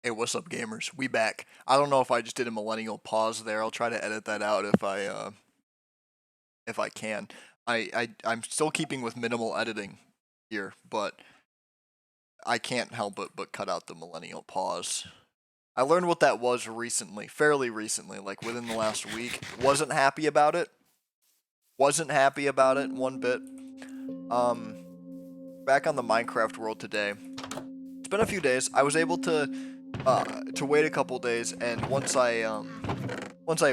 Hey, what's up, gamers? We back. I don't know if I just did a millennial pause there. I'll try to edit that out if I can. I'm still keeping with minimal editing here, but I can't help it but cut out the millennial pause. I learned what that was recently, fairly recently, like within the last week. Wasn't happy about it. Wasn't happy about it one bit. Back on the Minecraft world today. It's been a few days. I was able to wait a couple days, and once I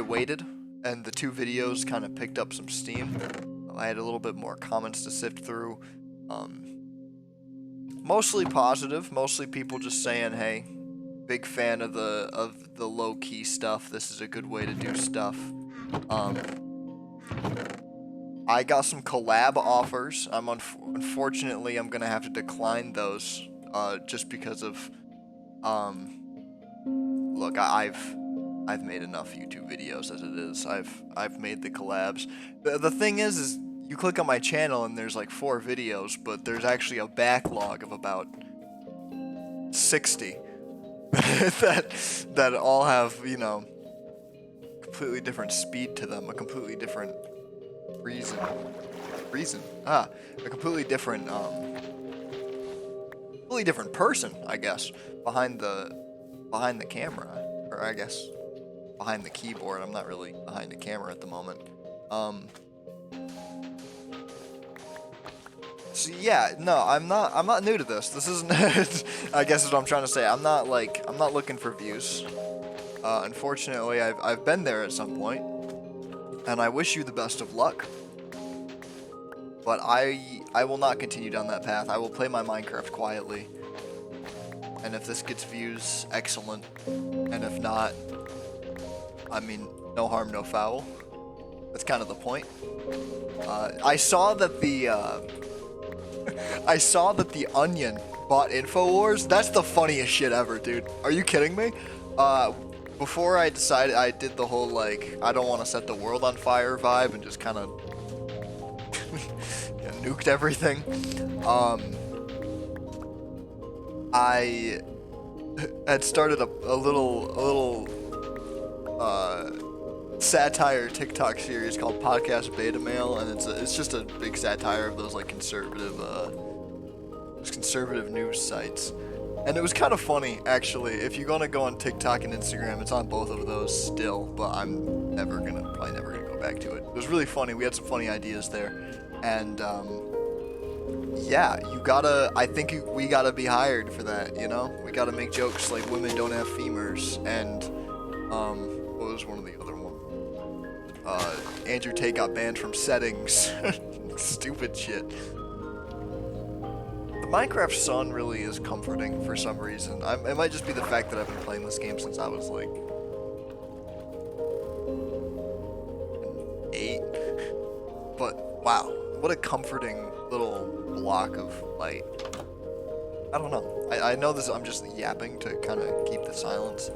waited and the two videos kind of picked up some steam, I had a little bit more comments to sift through. Mostly positive, mostly people just saying, "Hey, big fan of the low key stuff. This is a good way to do stuff." I got some collab offers. Unfortunately, I'm gonna have to decline those, just because of look, I've made enough YouTube videos as it is. I've made the collabs. The thing is you click on my channel and there's like 4 videos, but there's actually a backlog of about 60 that all have, you know, completely different speed to them, a completely different a completely different person, I guess, behind the camera, or I guess behind the keyboard. I'm not really behind the camera at the moment. So yeah, no, I'm not new to this. This isn't I guess is what I'm trying to say. I'm not looking for views. Unfortunately, I've been there at some point, and I wish you the best of luck. But I will not continue down that path. I will play my Minecraft quietly. And if this gets views, excellent. And if not, I mean, no harm, no foul. That's kind of the point. I saw that the Onion bought InfoWars. That's the funniest shit ever, dude. Are you kidding me? Before I decided, I did the whole like I don't want to set the world on fire vibe and just kind of nuked everything. I had started a little satire TikTok series called Podcast Beta Mail, and it's just a big satire of those like conservative news sites. And it was kind of funny, actually. If you're gonna go on TikTok and Instagram, it's on both of those still, but I'm probably never gonna go back to it. It was really funny. We had some funny ideas there, and yeah, I think we gotta be hired for that, you know? We gotta make jokes like women don't have femurs, and, what was one of the other one? Andrew Tate got banned from settings. Stupid shit. The Minecraft sun really is comforting for some reason. It might just be the fact that I've been playing this game since I was like 8. But wow, what a comforting little block of light. I don't know. I know this. I'm just yapping to kind of keep the silence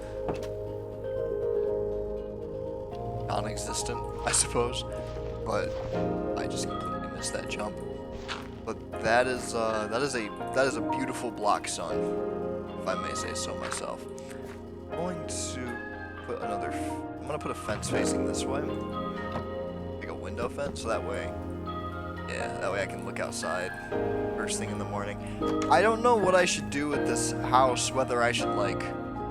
non-existent, I suppose. But I just completely missed that jump. But that is a beautiful block sun, if I may say so myself. I'm going to put a fence facing this way, like a window fence, so that way I can look outside first thing in the morning. I don't know what I should do with this house, whether I should like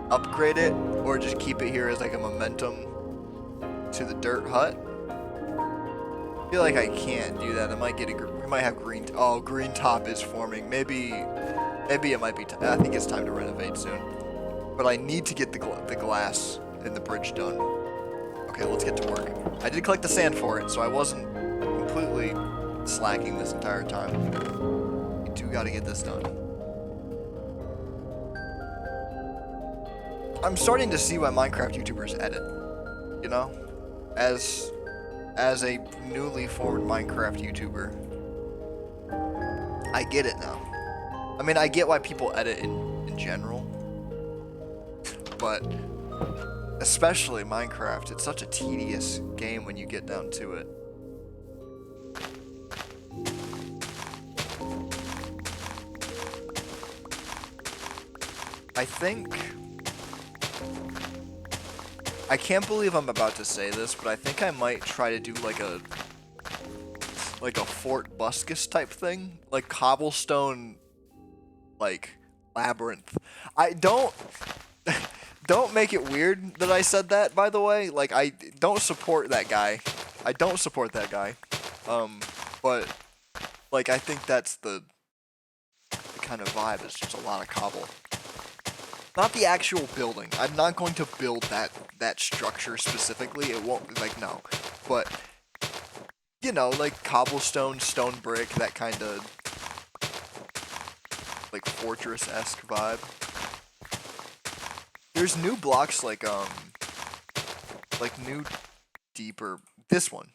upgrade it or just keep it here as like a momentum to the dirt hut. I feel like I can't do that. I might have green. Oh, green top is forming. Maybe it might be. I think it's time to renovate soon. But I need to get the glass in the bridge done. Okay, let's get to work. I did collect the sand for it, so I wasn't completely slacking this entire time. We do got to get this done. I'm starting to see why Minecraft YouTubers edit. You know, as a newly formed Minecraft YouTuber, I get it now. I mean, I get why people edit in general, but especially Minecraft, it's such a tedious game when you get down to it. I think I can't believe I'm about to say this, but I think I might try to do like a Fort Buscus type thing, like cobblestone, like labyrinth. I don't don't make it weird that I said that. By the way, like I don't support that guy. I don't support that guy. But like I think that's the kind of vibe. It's just a lot of cobble. Not the actual building. I'm not going to build that structure specifically. It won't like no, but you know, like cobblestone, stone brick, that kind of like fortress-esque vibe. There's new blocks like new deeper. This one,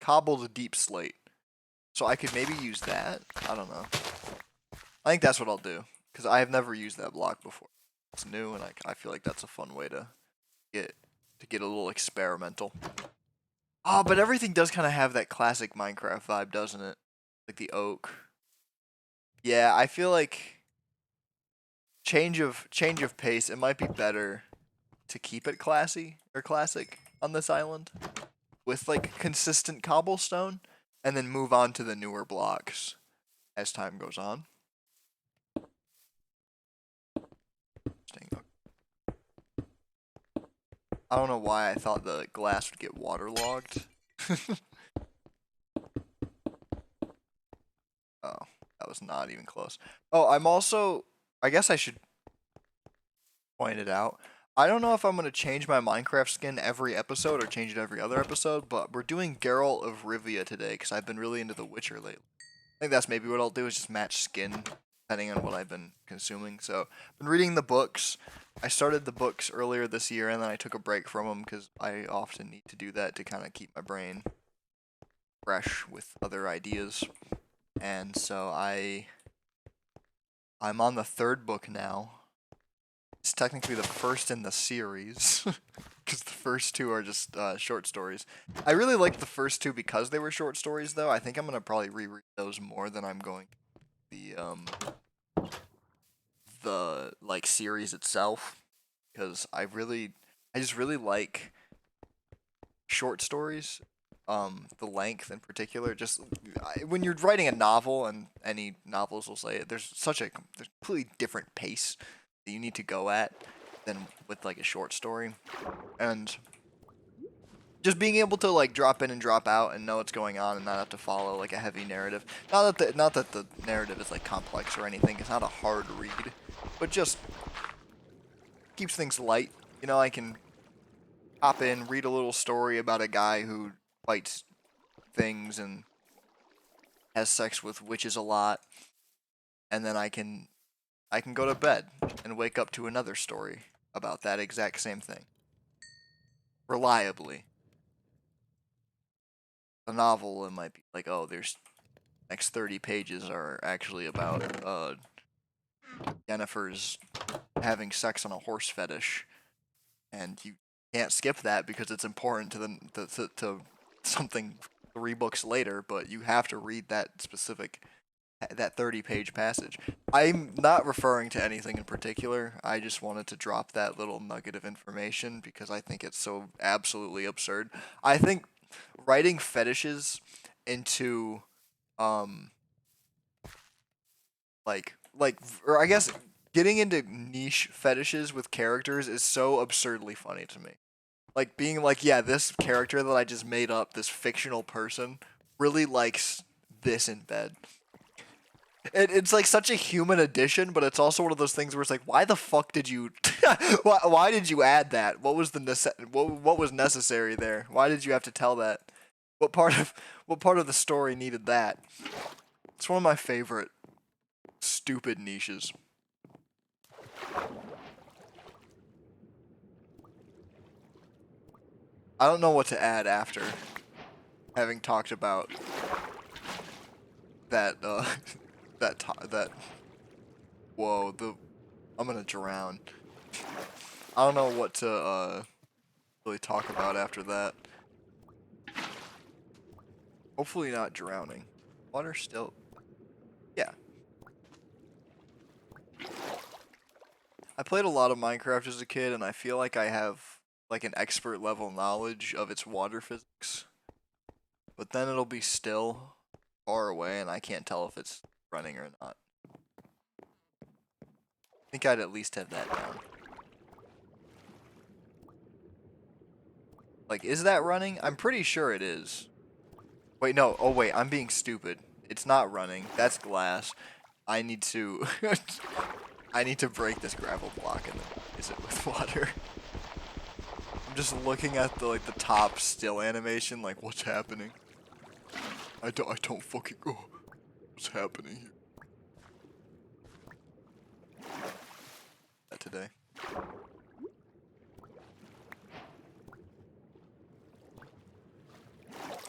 cobbled deep slate. So I could maybe use that. I don't know. I think that's what I'll do because I have never used that block before. It's new, and I feel like that's a fun way to get a little experimental. Oh, but everything does kind of have that classic Minecraft vibe, doesn't it? Like the oak. Yeah, I feel like change of pace. It might be better to keep it classy or classic on this island with like consistent cobblestone, and then move on to the newer blocks as time goes on. I don't know why I thought the glass would get waterlogged. Oh, that was not even close. Oh, I'm also, I guess I should point it out. I don't know if I'm going to change my Minecraft skin every episode or change it every other episode, but we're doing Geralt of Rivia today because I've been really into The Witcher lately. I think that's maybe what I'll do is just match skin depending on what I've been consuming. So, I've been reading the books. I started the books earlier this year and then I took a break from them because I often need to do that to kind of keep my brain fresh with other ideas. And so I'm on the third book now. It's technically the first in the series because the first two are just short stories. I really liked the first two because they were short stories, though. I think I'm gonna probably reread those more than I'm going the like series itself because I just really like short stories. The length in particular, just when you're writing a novel, and any novels will say it, there's completely different pace that you need to go at than with like a short story, and just being able to like drop in and drop out and know what's going on and not have to follow like a heavy narrative. Not that the narrative is like complex or anything. It's not a hard read, but just keeps things light. You know, I can hop in, read a little story about a guy who fights things and has sex with witches a lot, and then I can go to bed and wake up to another story about that exact same thing. Reliably. A novel, it might be like, oh, there's next 30 pages are actually about Jennifer's having sex on a horse fetish, and you can't skip that because it's important to to something 3 books later, but you have to read that specific that 30-page passage. I'm not referring to anything in particular. I just wanted to drop that little nugget of information because I think it's so absolutely absurd. I think writing fetishes into um or I guess getting into niche fetishes with characters is so absurdly funny to me. Like being like, yeah, this character that I just made up, this fictional person, really likes this in bed. It's like such a human addition, but it's also one of those things where it's like, why the fuck did you, why did you add that? What was what was necessary there? Why did you have to tell that? What part of the story needed that? It's one of my favorite stupid niches. I don't know what to add after having talked about that that whoa, I'm gonna drown. I don't know what to really talk about after that. Hopefully not drowning. Water still, yeah. I played a lot of Minecraft as a kid, and I feel like I have like an expert level knowledge of its water physics. But then it'll be still far away and I can't tell if it's running or not. I think I'd at least have that down. Like, is that running? I'm pretty sure it is. Wait, no. Oh, wait. I'm being stupid. It's not running. That's glass. I need to... I need to break this gravel block and then use it with water. I'm just looking at the, like, the top still animation, like, what's happening? I don't fucking... Oh, what's happening here? That today.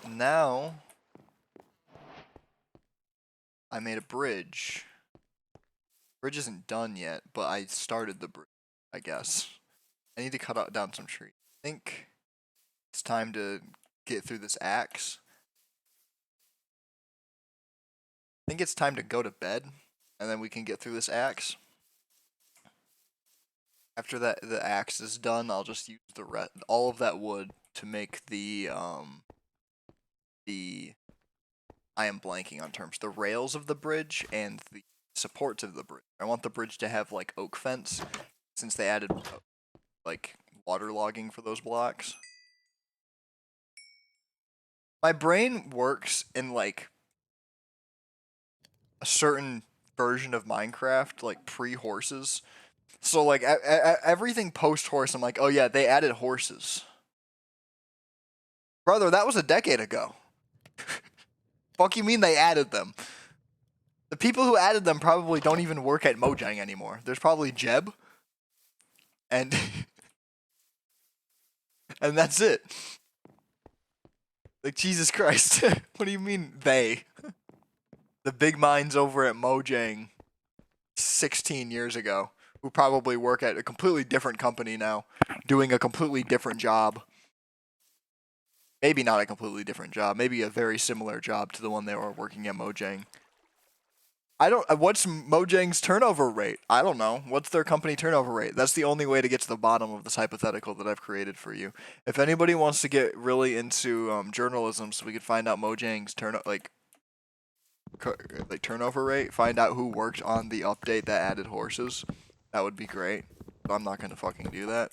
Now, I made a bridge. Bridge isn't done yet, but I started the bridge, I guess. I need to cut down some trees. I think it's time to get through this axe. I think it's time to go to bed, and then we can get through this axe. After that, the axe is done, I'll just use all of that wood to make the I am blanking on terms. The rails of the bridge and the supports of the bridge. I want the bridge to have like oak fence, since they added like water logging for those blocks. My brain works in like a certain version of Minecraft, like pre-horses. So like everything post-horse, I'm like, oh yeah, they added horses. Brother, that was a decade ago. Fuck you mean they added them? The people who added them probably don't even work at Mojang anymore. There's probably Jeb. And... and that's it. Like, Jesus Christ. What do you mean, they? The big minds over at Mojang 16 years ago, who probably work at a completely different company now, doing a completely different job. Maybe not a completely different job, maybe a very similar job to the one they were working at Mojang. What's Mojang's turnover rate? I don't know. What's their company turnover rate? That's the only way to get to the bottom of this hypothetical that I've created for you. If anybody wants to get really into journalism so we could find out Mojang's turnover rate, find out who worked on the update that added horses, that would be great. But I'm not going to fucking do that.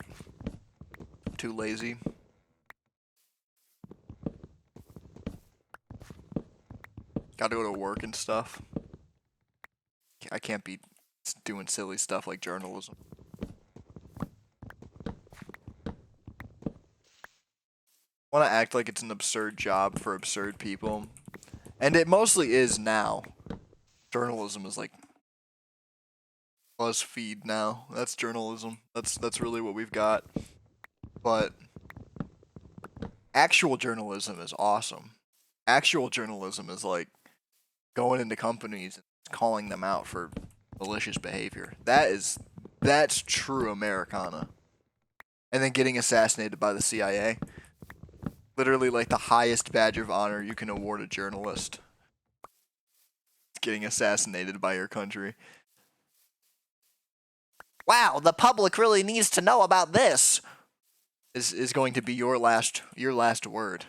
I'm too lazy. Gotta go to work and stuff. I can't be doing silly stuff like journalism. I want to act like it's an absurd job for absurd people. And it mostly is now. Journalism is like BuzzFeed now. That's journalism. That's really what we've got. But actual journalism is awesome. Actual journalism is like going into companies and calling them out for malicious behavior. That's true Americana. And then getting assassinated by the CIA. Literally like the highest badge of honor you can award a journalist. Getting assassinated by your country. Wow, the public really needs to know about this. Is going to be your last word.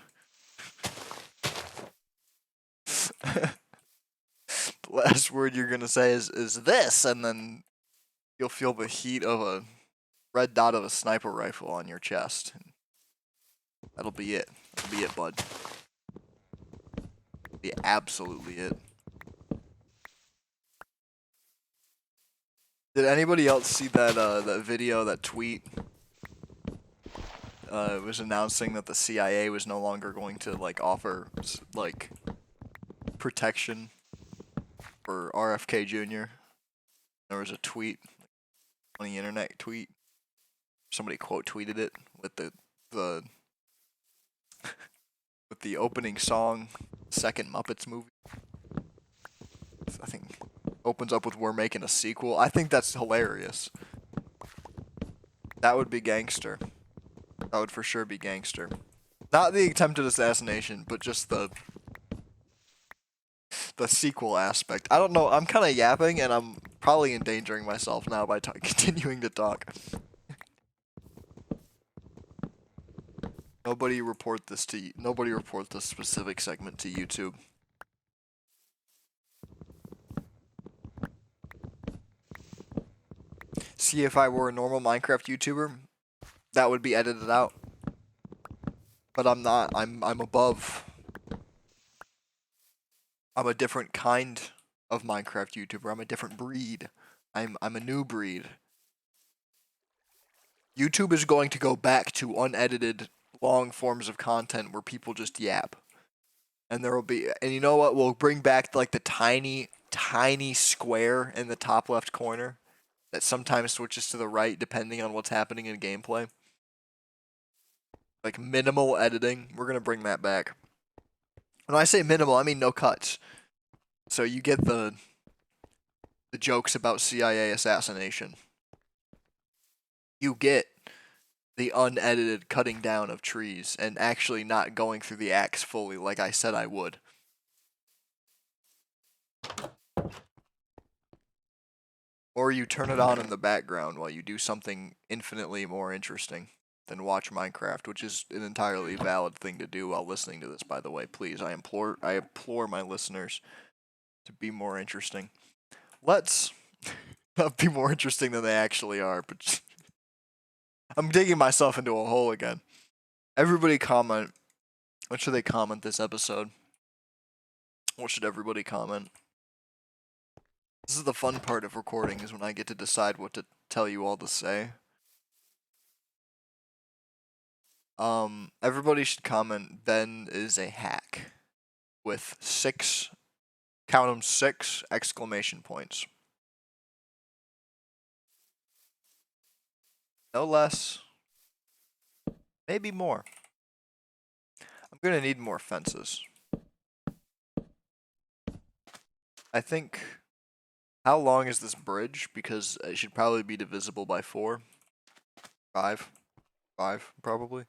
The last word you're gonna say is this, and then you'll feel the heat of a red dot of a sniper rifle on your chest. That'll be it. That'll be it, bud. That'll be absolutely it. Did anybody else see that video, that tweet? It was announcing that the CIA was no longer going to like offer like protection for RFK Jr. There was a tweet on the internet tweet. Somebody quote tweeted it with the with the opening song, second Muppets movie. I think opens up with "We're making a sequel." I think that's hilarious. That would be gangster. That would for sure be gangster. Not the attempted assassination, but just the sequel aspect. I don't know. I'm kind of yapping, and I'm probably endangering myself now by continuing to talk. Nobody report this specific segment to YouTube. See, if I were a normal Minecraft YouTuber, that would be edited out. But I'm not. I'm above. I'm a different kind of Minecraft YouTuber. I'm a different breed. I'm a new breed. YouTube is going to go back to unedited long forms of content where people just yap. And there will be, and you know what? We'll bring back like the tiny square in the top left corner that sometimes switches to the right depending on what's happening in gameplay. Like minimal editing. We're going to bring that back. When I say minimal, I mean no cuts. So you get the jokes about CIA assassination. You get the unedited cutting down of trees and actually not going through the axe fully like I said I would. Or you turn it on in the background while you do something infinitely more interesting than watch Minecraft, which is an entirely valid thing to do while listening to this, by the way. Please, I implore my listeners to be more interesting. Let's not be more interesting than they actually are, but I'm digging myself into a hole again. Everybody comment. What should they comment this episode? What should everybody comment? This is the fun part of recording, is when I get to decide what to tell you all to say. Everybody should comment, Ben is a hack, with 6, count them, 6 exclamation points. No less. Maybe more. I'm gonna need more fences. I think... How long is this bridge? Because it should probably be divisible by 4. 5. 5, probably.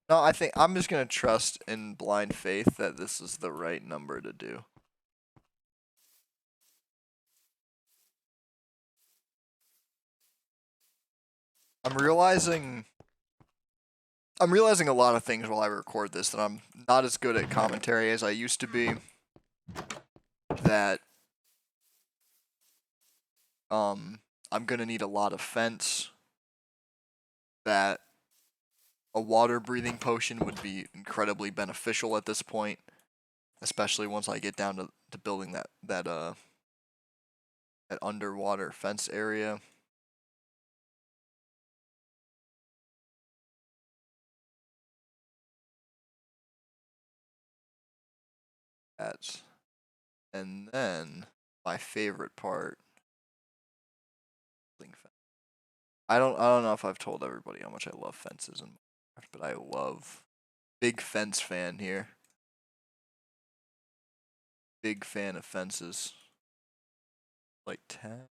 No, I think I'm just gonna trust in blind faith that this is the right number to do. I'm realizing a lot of things while I record this, that I'm not as good at commentary as I used to be. That I'm gonna need a lot of fence. That a water breathing potion would be incredibly beneficial at this point, especially once I get down to building that underwater fence area. And then my favorite part. I don't know if I've told everybody how much I love fences in Minecraft, but I love, big fence fan here. Big fan of fences. Like 10.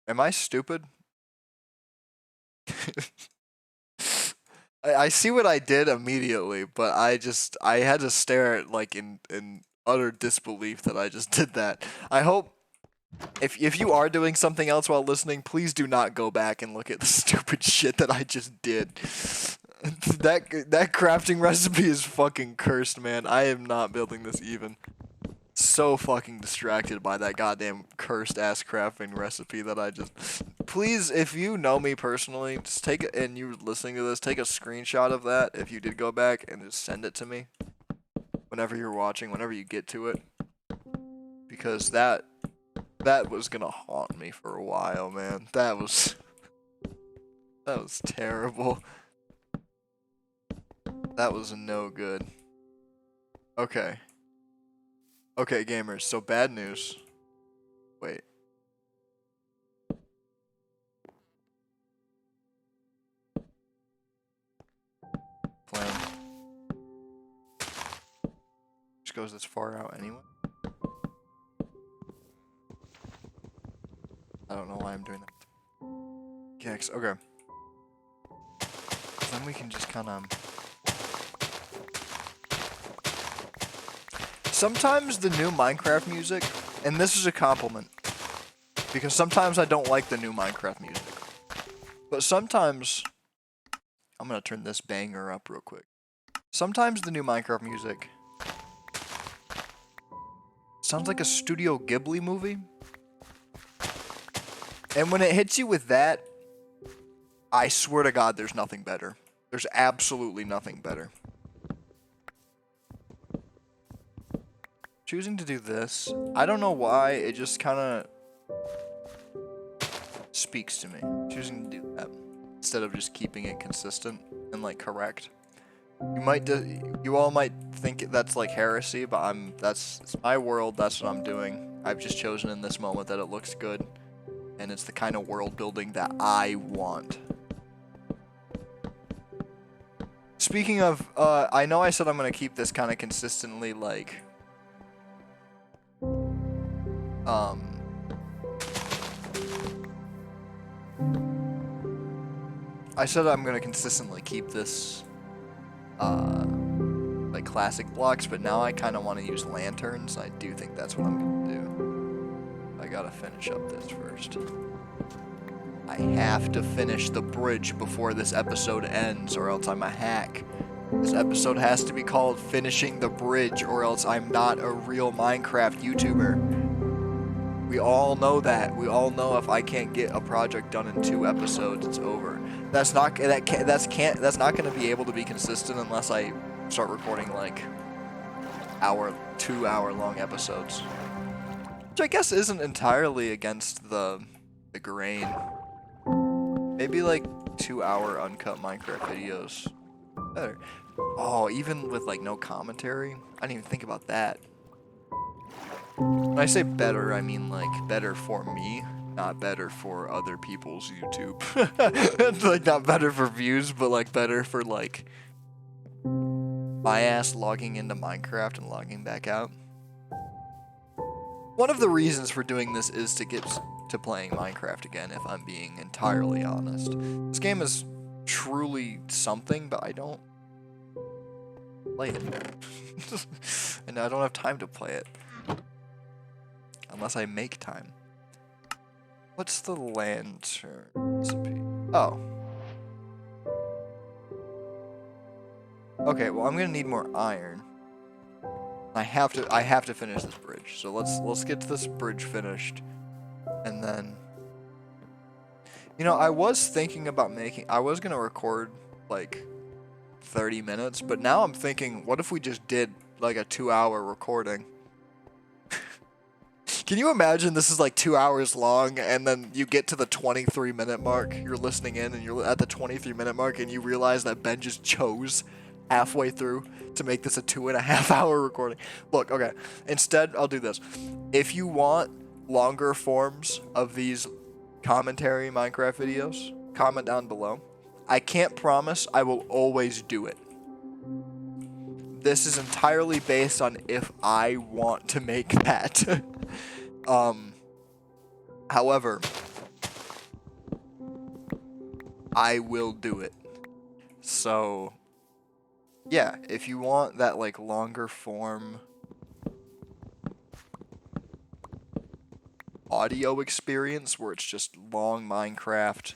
Am I stupid? I see what I did immediately, but I had to stare at, like, in utter disbelief that I just did that. I hope if you are doing something else while listening, please do not go back and look at the stupid shit that I just did. That crafting recipe is fucking cursed, man. I am not building this even. So fucking distracted by that goddamn cursed ass crafting recipe that I just... Please, if you know me personally, just take it, and you're listening to this, take a screenshot of that if you did go back and just send it to me. Whenever you're watching, whenever you get to it. Because that was gonna haunt me for a while, man. That was terrible. That was no good. Okay. Okay, gamers, so bad news. Wait. Plan. Just goes this far out anyway. I don't know why I'm doing that. Gex, okay. Then we can just kind of... Sometimes the new Minecraft music, and this is a compliment, because sometimes I don't like the new Minecraft music, but sometimes, I'm gonna turn this banger up real quick. Sometimes the new Minecraft music sounds like a Studio Ghibli movie, and when it hits you with that, I swear to God, there's nothing better. There's absolutely nothing better. Choosing to do this, I don't know why, it just kind of speaks to me. Choosing to do that instead of just keeping it consistent and like correct. You all might think that's like heresy, but it's my world, that's what I'm doing. I've just chosen in this moment that it looks good, and it's the kind of world building that I want. Speaking of, I know I said I'm gonna keep this kind of consistently, like, I said I'm gonna consistently keep this, like classic blocks, but now I kind of want to use lanterns. I do think that's what I'm gonna do. I gotta finish up this first. I have to finish the bridge before this episode ends, or else I'm a hack. This episode has to be called Finishing the Bridge, or else I'm not a real Minecraft YouTuber. We all know that. We all know if I can't get a project done in 2 episodes, it's over. That's not going to be able to be consistent unless I start recording like 2-hour long episodes. Which I guess isn't entirely against the grain. Maybe like 2-hour uncut Minecraft videos. Better. Oh, even with like no commentary? I didn't even think about that. When I say better, I mean like better for me, not better for other people's YouTube. Like not better for views, but like better for like my ass logging into Minecraft and logging back out. One of the reasons for doing this is to get to playing Minecraft again, if I'm being entirely honest. This game is truly something, but I don't play it. And I don't have time to play it. Unless I make time. What's the lantern recipe? Oh. Okay, well I'm gonna need more iron. I have to finish this bridge. So let's get this bridge finished. And then, you know, I was thinking about I was gonna record like 30 minutes, but now I'm thinking, what if we just did like a 2-hour recording? Can you imagine this is like 2 hours long, and then you get to the 23-minute mark, you're listening in, and you're at the 23-minute mark, and you realize that Ben just chose halfway through to make this a 2.5-hour recording. Look, okay, instead, I'll do this. If you want longer forms of these commentary Minecraft videos, comment down below. I can't promise I will always do it. This is entirely based on if I want to make that. However, I will do it. So, yeah, if you want that like longer form audio experience where it's just long Minecraft,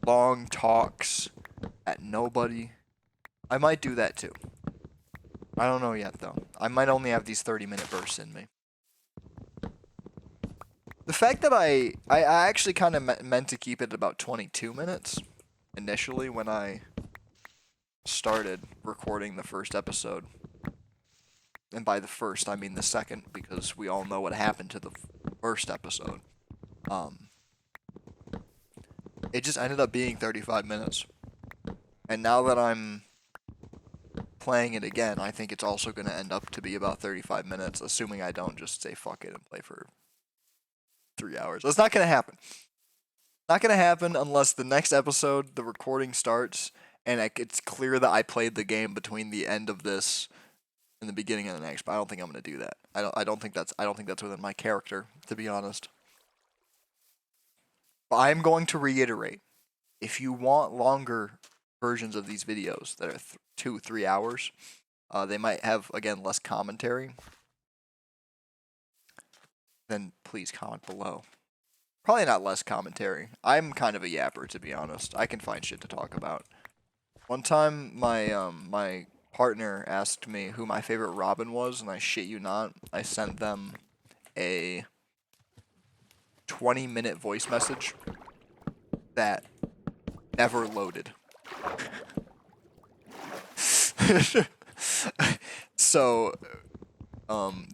long talks at nobody, I might do that too. I don't know yet though. I might only have these 30-minute bursts in me. The fact that I actually kind of meant to keep it at about 22 minutes initially when I started recording the first episode. And by the first, I mean the second, because we all know what happened to the first episode. It just ended up being 35 minutes. And now that I'm playing it again, I think it's also going to end up to be about 35 minutes, assuming I don't just say fuck it and play for 3 hours. That's not going to happen. Not going to happen unless the next episode, the recording starts, and it's clear that I played the game between the end of this and the beginning of the next. But I don't think I'm going to do that. I don't think that's within my character, to be honest. But I'm going to reiterate: if you want longer versions of these videos that are 2-3 hours, they might have, again, less commentary, then please comment below. Probably not less commentary. I'm kind of a yapper, to be honest. I can find shit to talk about. One time, my partner asked me who my favorite Robin was, and I shit you not, I sent them a 20-minute voice message that never loaded. So,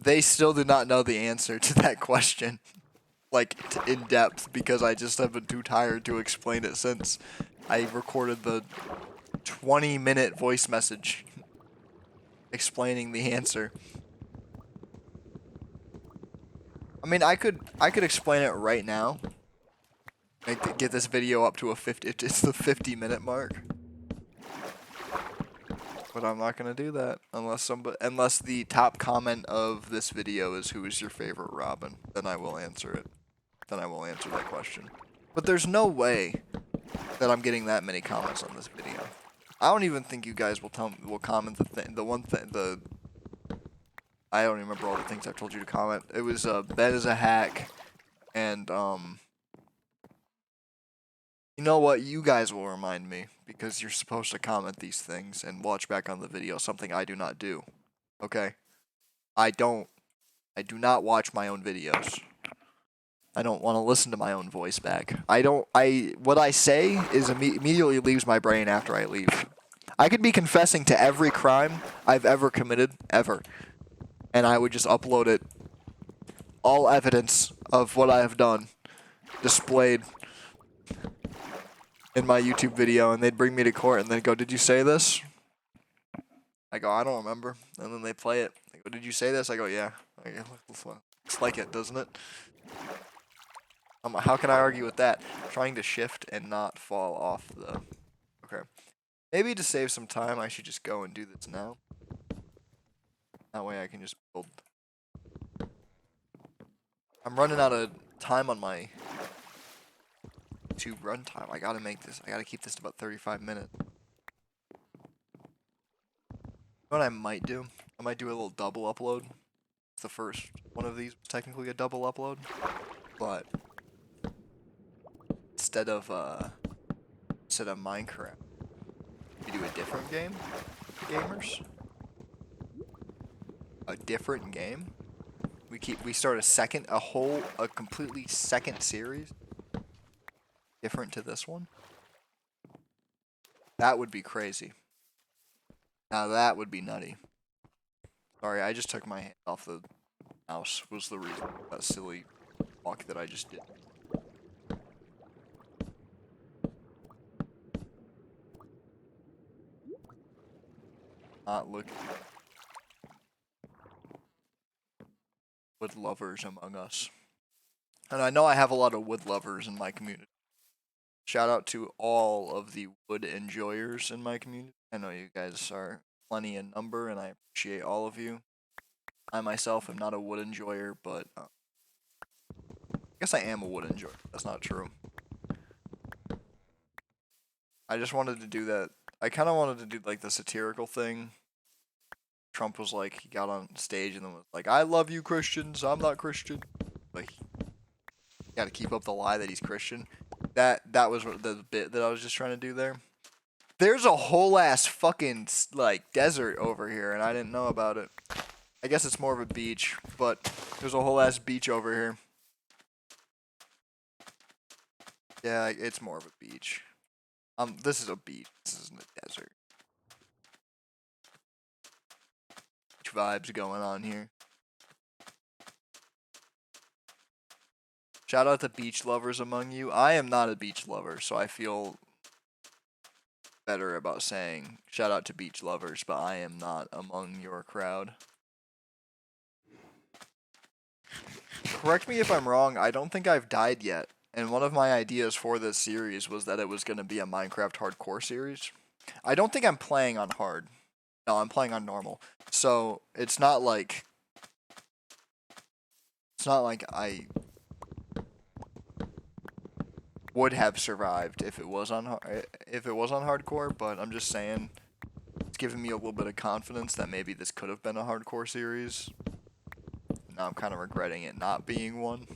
they still do not know the answer to that question, like, in depth, because I just have been too tired to explain it since I recorded the 20-minute voice message explaining the answer. I mean, I could explain it right now. Get this video up to a 50. It's the 50-minute mark. But I'm not gonna do that unless the top comment of this video is who is your favorite Robin. Then I will answer it. Then I will answer that question. But there's no way that I'm getting that many comments on this video. I don't even think you guys will comment I don't remember all the things I've told you to comment. It was Ben is a hack, and you know what? You guys will remind me, because you're supposed to comment these things and watch back on the video, something I do not do. Okay? I do not watch my own videos. I don't want to listen to my own voice back. What I say is immediately leaves my brain after I leave. I could be confessing to every crime I've ever committed, ever. And I would just upload it, all evidence of what I have done, displayed in my YouTube video, and they'd bring me to court and they'd go, "Did you say this?" I go, "I don't remember." And then they play it. They go, "Did you say this?" I go, "Yeah." I go, "Looks like it, doesn't it?" How can I argue with that? I'm trying to shift and not fall off the... Okay. Maybe to save some time, I should just go and do this now. That way I can just build... I'm running out of time on my YouTube runtime. I gotta keep this to about 35 minutes. You know what I might do? I might do a little double upload. It's the first one of these was technically a double upload. But instead of Minecraft, we do a different game, gamers. A different game. We start a completely second series, different to this one. That would be crazy. Now that would be nutty. Sorry, I just took my hand off the mouse. Was the reason for that silly walk that I just did. Not looking. Wood lovers among us. And I know I have a lot of wood lovers in my community. Shout out to all of the wood enjoyers in my community. I know you guys are plenty in number, and I appreciate all of you. I myself am not a wood enjoyer, but I guess I am a wood enjoyer. That's not true. I just wanted to do that. I kind of wanted to do like the satirical thing. Trump was like, he got on stage and then was like, "I love you Christians, I'm not Christian." Like, you gotta keep up the lie that he's Christian. That was the bit that I was just trying to do there. There's a whole ass fucking like desert over here, and I didn't know about it. I guess it's more of a beach, but there's a whole ass beach over here. Yeah, it's more of a beach. This is a beach. This isn't a desert. Beach vibes going on here. Shout out to beach lovers among you. I am not a beach lover, so I feel better about saying shout out to beach lovers, but I am not among your crowd. Correct me if I'm wrong, I don't think I've died yet. And one of my ideas for this series was that it was going to be a Minecraft hardcore series. I don't think I'm playing on hard. No, I'm playing on normal. So, it's not like I would have survived if it was on hardcore, but I'm just saying given me a little bit of confidence that maybe this could have been a hardcore series. Now I'm kind of regretting it not being one.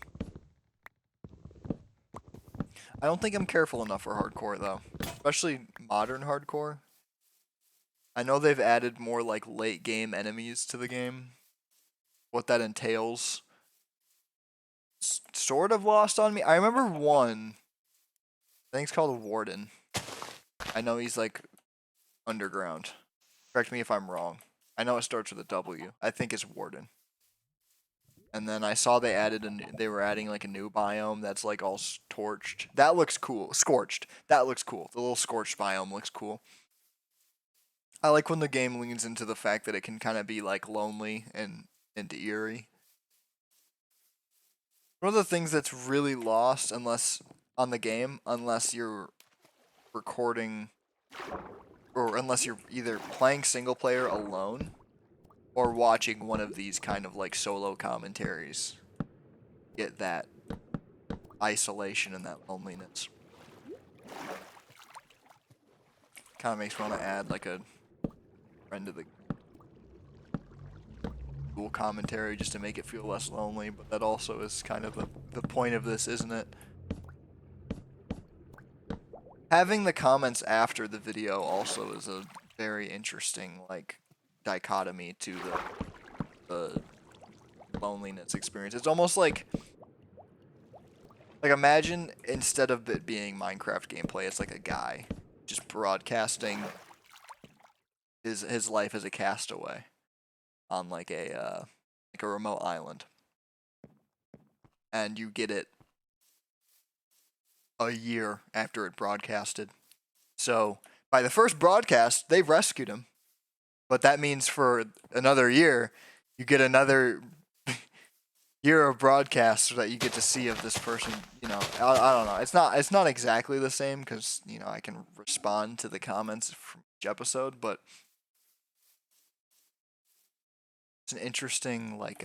I don't think I'm careful enough for hardcore though, especially modern hardcore. I know they've added more like late game enemies to the game. What that entails, sort of lost on me. I remember one. I think it's called a Warden. I know he's like underground. Correct me if I'm wrong. I know it starts with a W. I think it's Warden. And then I saw they were adding like a new biome that's like all torched. That looks cool. Scorched. That looks cool. The little scorched biome looks cool. I like when the game leans into the fact that it can kind of be like lonely and eerie. One of the things that's really lost unless you're recording or unless you're either playing single player alone or watching one of these kind of like solo commentaries. Get that isolation and that loneliness. Kind of makes me want to add like a friend to the dual commentary just to make it feel less lonely, but that also is kind of the point of this, isn't it? Having the comments after the video also is a very interesting like dichotomy to the loneliness experience. It's almost like imagine instead of it being Minecraft gameplay, it's like a guy just broadcasting his life as a castaway on like a remote island, and you get it a year after it broadcasted. So by the first broadcast, they've rescued him, but that means for another year, you get another year of broadcasts that you get to see of this person. You know, I don't know. It's not exactly the same because you know I can respond to the comments from each episode, but it's an interesting like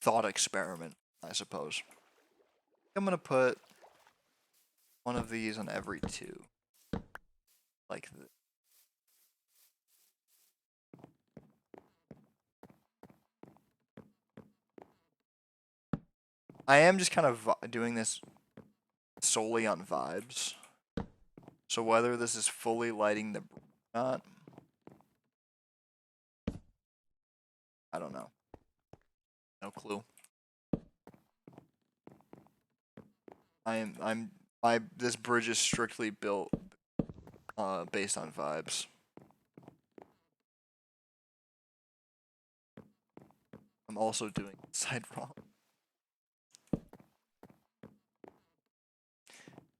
thought experiment, I suppose. I'm gonna put one of these on every two, like this. I am just kind of doing this solely on vibes. So whether this is fully lighting the or not, I don't know. No clue. This bridge is strictly built based on vibes. I'm also doing side wrong.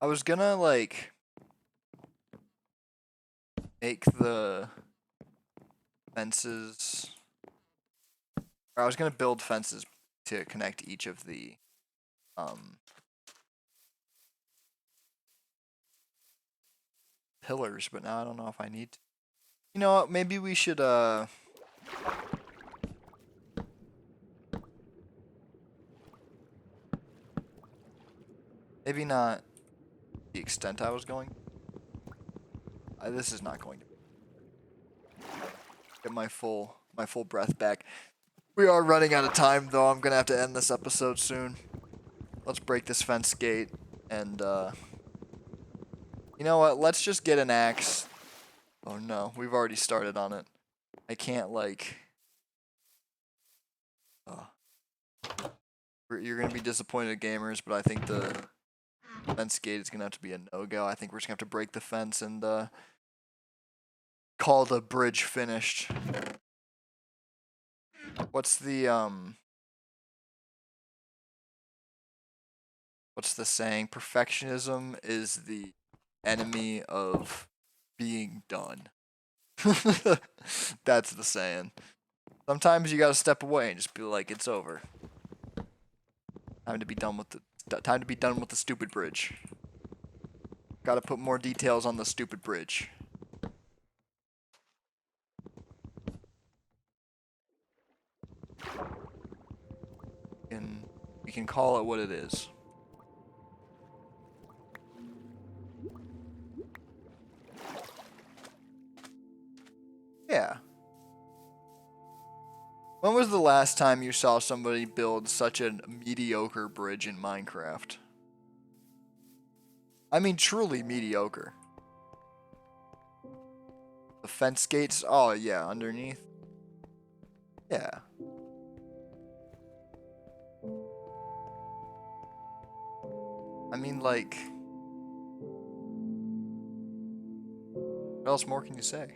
I was gonna like make the fences, or I was gonna build fences to connect each of the pillars, but now I don't know if I need to. You know what, maybe we should maybe not the extent I was going. This is not going to get my full breath back. We are running out of time though. I'm gonna have to end this episode soon. Let's break this fence gate and you know what? Let's just get an axe. Oh no, we've already started on it. I can't like. You're gonna be disappointed, gamers, but I think the fence gate is gonna have to be a no-go. I think we're just gonna have to break the fence and call the bridge finished. What's the saying? Perfectionism is the enemy of being done. That's the saying. Sometimes you gotta step away and just be like, it's over. Time to be done with the stupid bridge. Gotta put more details on the stupid bridge. We can call it what it is. Yeah. When was the last time you saw somebody build such a mediocre bridge in Minecraft? I mean, truly mediocre. The fence gates? Oh, yeah, underneath. Yeah. I mean, like... What else more can you say?